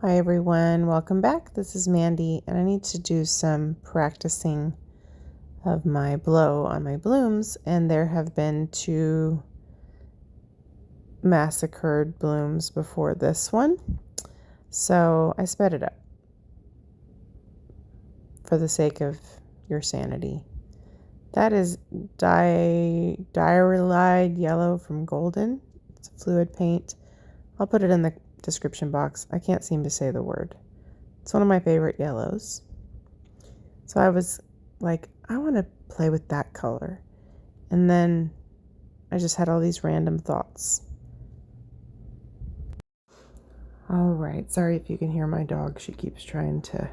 Hi everyone, welcome back. This is Mandy and I need to do some practicing of my blow on my blooms, and there have been two massacred blooms before this one, so I sped it up for the sake of your sanity. That is Diarylide yellow from Golden. It's a fluid paint. I'll put it in the description box. I can't seem to say the word. It's one of my favorite yellows. So I was like, I want to play with that color. And then I just had all these random thoughts. All right. Sorry if you can hear my dog. She keeps trying to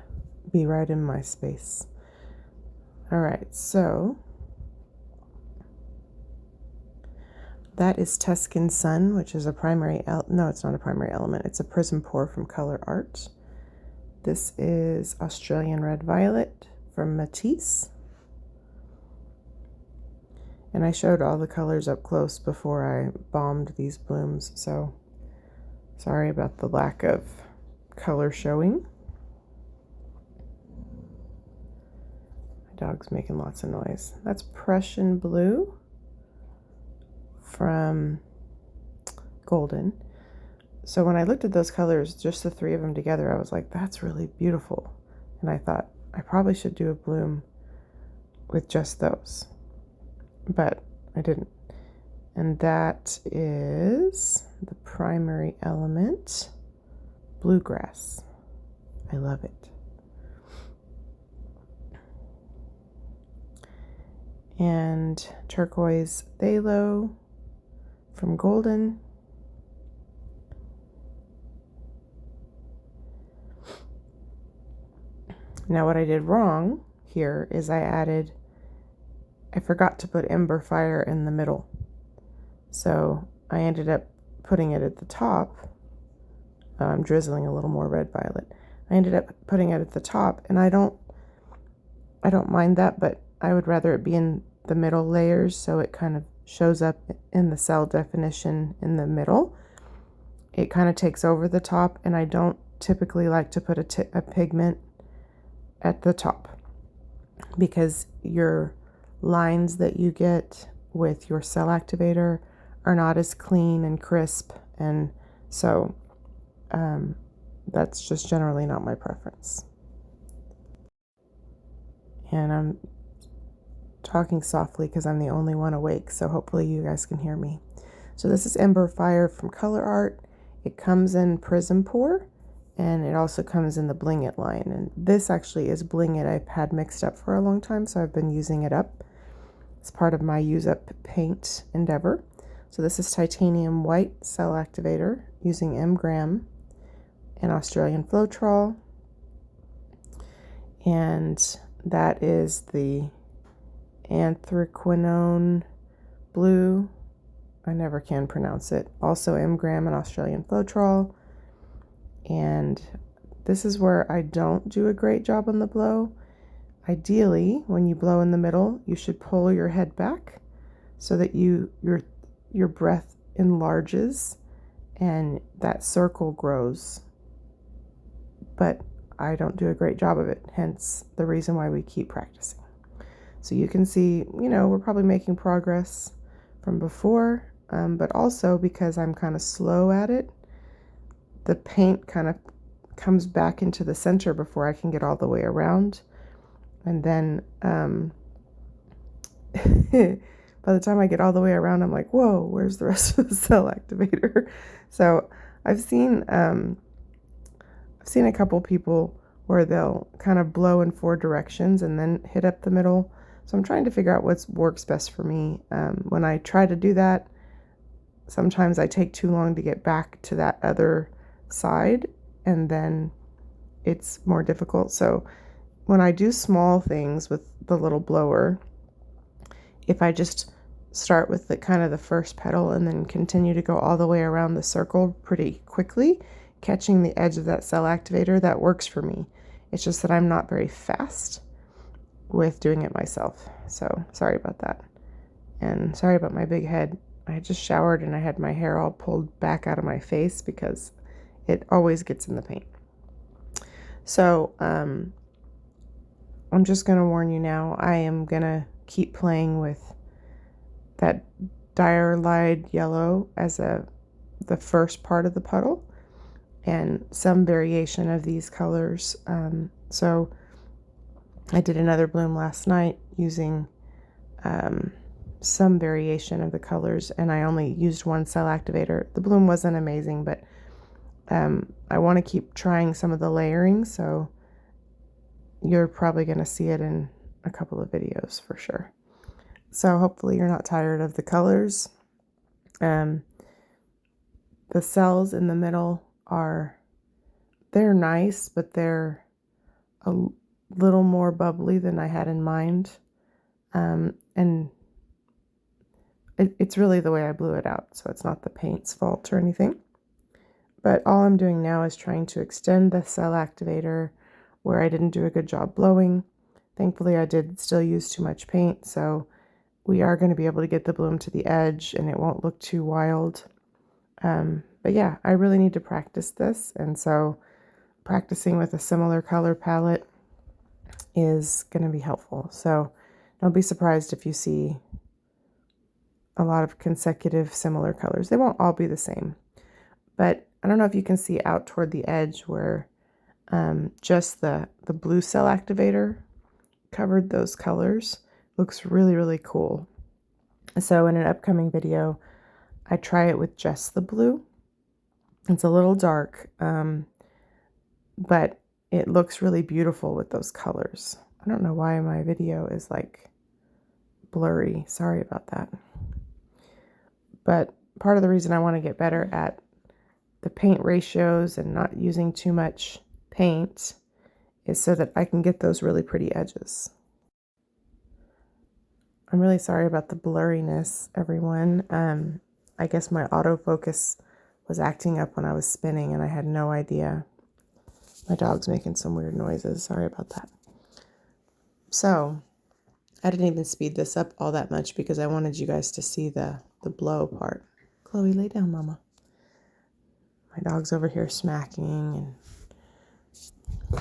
be right in my space. All right. So that is Tuscan Sun, which is a primary, no, it's not a primary element. It's a PrizmPour from Colourarte. This is Australian Red Violet from Matisse. And I showed all the colors up close before I bombed these blooms, so sorry about the lack of color showing. My dog's making lots of noise. That's Prussian Blue from Golden. So when I looked at those colors, just the three of them together, I was like, that's really beautiful. And I thought I probably should do a bloom with just those, but I didn't. And that is the primary element, Bluegrass. I love it. And Turquoise Phthalo from Golden. Now what I did wrong here is I forgot to put Ember Fire in the middle. So I ended up putting it at the top. I'm drizzling a little more red violet. I ended up putting it at the top, and I don't mind that, but I would rather it be in the middle layers so it kind of shows up in the cell definition in the middle. It kind of takes over the top, and I don't typically like to put a pigment at the top because your lines that you get with your cell activator are not as clean and crisp, and so that's just generally not my preference. And I'm talking softly because I'm the only one awake, so hopefully you guys can hear me. So this is Ember Fire from Colourarte. It comes in PrizmPour, and it also comes in the Bling It line. And this actually is Bling It I've had mixed up for a long time, so I've been using it up. It's part of my use up paint endeavor. So this is titanium white cell activator using Ember and Australian Floetrol. And that is the Anthraquinone blue. I never can pronounce it. Also Ember and Australian Floetrol. And this is where I don't do a great job on the blow. Ideally, when you blow in the middle, you should pull your head back so that your breath enlarges and that circle grows. But I don't do a great job of it, hence the reason why we keep practicing. So you can see, we're probably making progress from before, but also because I'm kind of slow at it, the paint kind of comes back into the center before I can get all the way around. And then by the time I get all the way around, I'm like, whoa, where's the rest of the cell activator? So I've seen a couple people where they'll kind of blow in 4 directions and then hit up the middle. So I'm trying to figure out what works best for me. When I try to do that, sometimes I take too long to get back to that other side, and then it's more difficult. So when I do small things with the little blower, if I just start with the kind of the first petal and then continue to go all the way around the circle pretty quickly, catching the edge of that cell activator, that works for me. It's just that I'm not very fast with doing it myself. So sorry about that. And sorry about my big head. I just showered and I had my hair all pulled back out of my face because it always gets in the paint. So I'm just going to warn you now, I am going to keep playing with that Diarylide yellow as the first part of the puddle, and some variation of these colors. So I did another bloom last night using some variation of the colors, and I only used one cell activator. The bloom wasn't amazing, but I want to keep trying some of the layering, so you're probably going to see it in a couple of videos for sure. So hopefully you're not tired of the colors. The cells in the middle they're nice, but they're a little more bubbly than I had in mind. And it's really the way I blew it out, so it's not the paint's fault or anything. But all I'm doing now is trying to extend the cell activator where I didn't do a good job blowing. Thankfully, I did still use too much paint, so we are going to be able to get the bloom to the edge and it won't look too wild. But yeah, I really need to practice this, and so practicing with a similar color palette is going to be helpful. So don't be surprised if you see a lot of consecutive similar colors. They won't all be the same, but I don't know if you can see out toward the edge where just the blue cell activator covered those colors. Looks really, really cool. So in an upcoming video, I try it with just the blue. It's a little dark, but it looks really beautiful with those colors. I don't know why my video is like blurry. Sorry about that. But part of the reason I want to get better at the paint ratios and not using too much paint is so that I can get those really pretty edges. I'm really sorry about the blurriness, everyone. I guess my autofocus was acting up when I was spinning and I had no idea. My dog's making some weird noises. Sorry about that. So I didn't even speed this up all that much because I wanted you guys to see the blow part. Chloe, lay down, mama. My dog's over here smacking and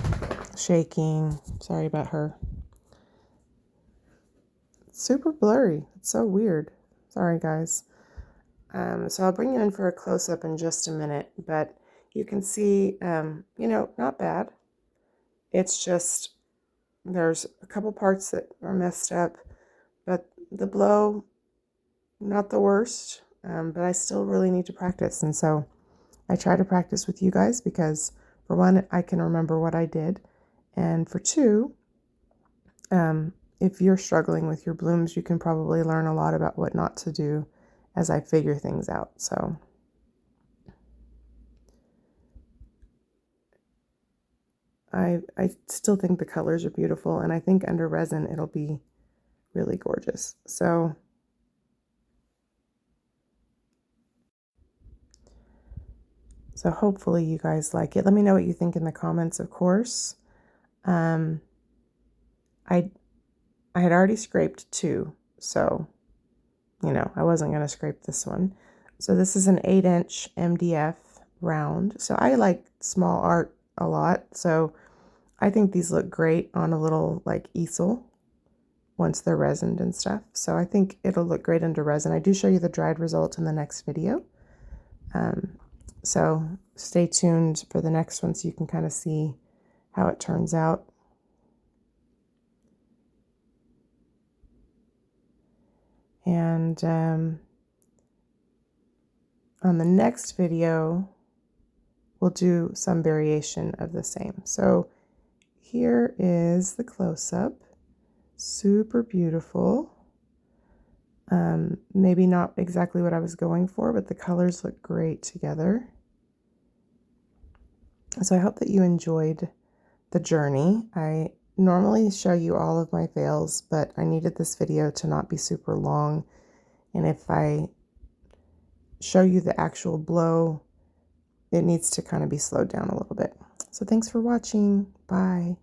shaking. Sorry about her. It's super blurry. It's so weird. Sorry, guys. So I'll bring you in for a close-up in just a minute, but you can see, not bad. It's just, there's a couple parts that are messed up, but the blow, not the worst, but I still really need to practice. And so I try to practice with you guys because, for one, I can remember what I did. And for two, if you're struggling with your blooms, you can probably learn a lot about what not to do as I figure things out. So I still think the colors are beautiful, and I think under resin it'll be really gorgeous. So hopefully you guys like it. Let me know what you think in the comments, of course. I had already scraped two, so I wasn't going to scrape this one. So this is an 8-inch MDF round. So I like small art a lot, so I think these look great on a little like easel once they're resined and stuff. So I think it'll look great under resin. I do show you the dried result in the next video. So stay tuned for the next one so you can kind of see how it turns out. And on the next video, we'll do some variation of the same. So here is the close-up. Super beautiful. Maybe not exactly what I was going for, but the colors look great together. So I hope that you enjoyed the journey. I normally show you all of my fails, but I needed this video to not be super long. And if I show you the actual blow, it needs to kind of be slowed down a little bit. So thanks for watching. Bye.